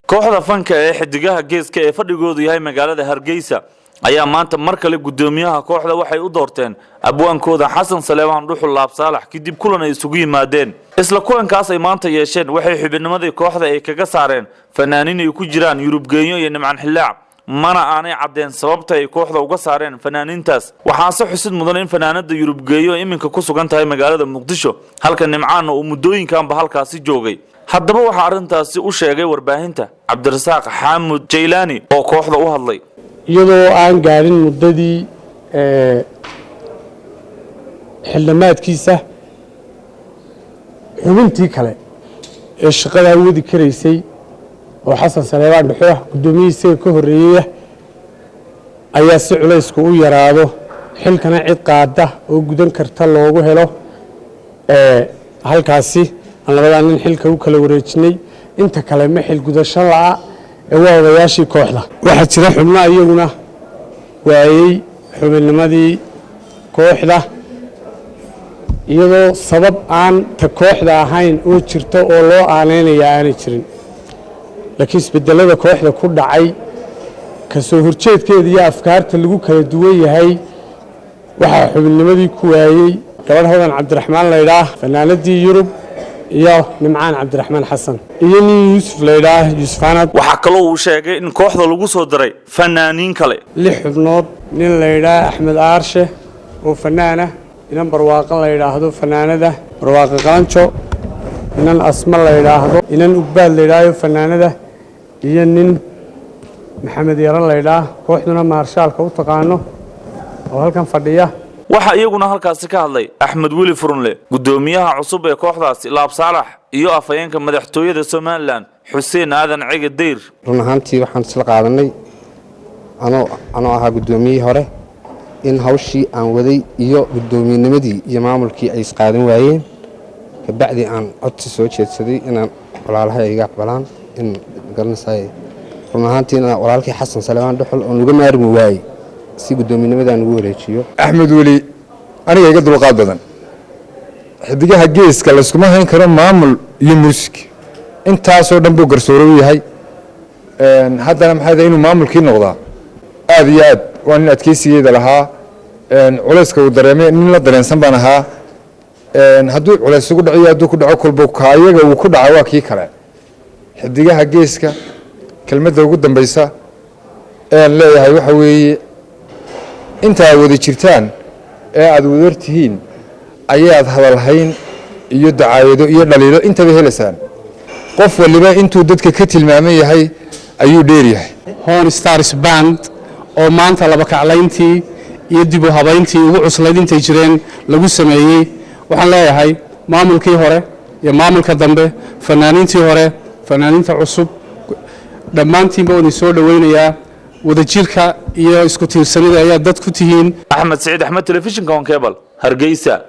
kooxda fanka ee xidigaha geeska ee fadhigoodu yahay magaalada Hargeysa ayaa maanta mar kale gudoomiyaha kooxda waxay u doorteen abwaankooda Xasan Saleebaan Dhuxul Laab Saalax kadib kulan ay isugu yimaadeen isla kulankaas ay maanta yeesheen waxay xubinnimadii kooxda ay kaga saareen fanaaniin ay ku jiraan Yurub Geeyo iyo Nimcan Xillaac mana aanay cadeen sababta ay kooxda uga saareen fanaaniintaas waxaase xusid mudan in fanaanada Yurub Geeyo iminka ku sugan tahay magaalada Muqdisho halka Nimcan uu muddooyinkan halkaasi joogay haddaba waxa arintaasi u sheegay warbaahinta Cabdirasaaq Xaamud Jeylaani oo kooxda u hadlay iyadoo aan gaarin muddadii xildhibaankiisa xubintii kale ee shaqada wadi kareysay oo Xasan Saleebaan Dhuxul gudoomiyihiisa ka horeeyay ayaa si culaysku u yaraado xilkana cid qaada oo gudan karta loogu helo halkaasi labadan nin xilka u kala wareejinay inta kale ma xil gudasho laa ee wadayaashii kooxda waxa jira xubno iyaguna waayay xubinnimadii kooxda iyadoo sabab aan ta kooxda ahayn oo jirto oo loo aaneynaya aan jirin laakiin isbedelada kooxda ku dhacay ka soo horjeedkeeda iyo afkaarta lagu kala duwan yahay waxa xubinnimadii ku waayay gabadh Hodan Cabdiraxmaan Leedah fanaanadii Yurub iyo Nimcan Cabdiraxmaan Xasan iyo nin Yuusuf Leedah Yuusufanad waxa kale uu sheegay in kooxda lagu soo diray fanaaniin kale lix xubnood nin Leedah Axmed Aarshe oo fanaana inan barwaaqo Leedaahdo fanaanada barwaaqo qaanjo inan asma Leedaahdo inan ugbaad Leedahay fanaanada iyo nin Maxamed Yaran Leedah kooxduna marshaalka u taqaano oo halkan fadhiya waxa iyaguna halkaasi ka hadlay Axmed Weli Furunle gudoomiyaha cusub ee kooxdaasi Laab Saalax iyo afayeenka madaxtooyada Soomaaliland Xuseen Aadan Cige Deyr run ahaantii waxaan isla qaadanay anoo ahaa gudoomiyihii hore in hawshii aan waday iyo gudoomiyanimadii iyo maamulkii ay isqaadan waayeen kabacdi aan codsi soo jeedsaday inaan walaalahay iga aqbalaan in garanayay run ahaantii walaalkii Xasan Saleebaan Dhuxul oo uga maarmi waayay si gudoominimada ugu wareejiyo Axmed Weli aniga iga dulqaad badan xidigaha geeska la isku ma hayn karo maamul iyo muusik intaas oo dhan buu garsooro yahay haddana maxay inuu maamulkii noqdaa aad iyo aad waa nin adkeysigeeda lahaa culayska uu dareemay nin la dareensan baan ahaa hadduu culays ugu dhaciyo hadduu ku dhaco kolba kaayaga uu ku dhaco waa kii kale xidigaha geeska kelmadda ugu dambaysa leeyahay waxa weeye inta wada jirtaan ee aad wadartihiin ayaad hadalhayn iyo dacaayado iyo dhaliilo intaba helaysaan qof waliba intuu dadka ka tilmaaman yahay ayuu dheer yahay Horn Stars Band oo maanta laba kaclayntii iyo dib u habayntii ugu cuslayd intay jireen lagu sameeyay waxaan leeyahay maamulkii hore iyo maamulka dambe fanaaniintii hore fanaaniinta cusub dhammaantiinba oo soo dhaweynayaa wadajirka iyo isku tiirsanida ayaa dad ku tihiin Axmed Saciid Axmed Television Cable Hargeysa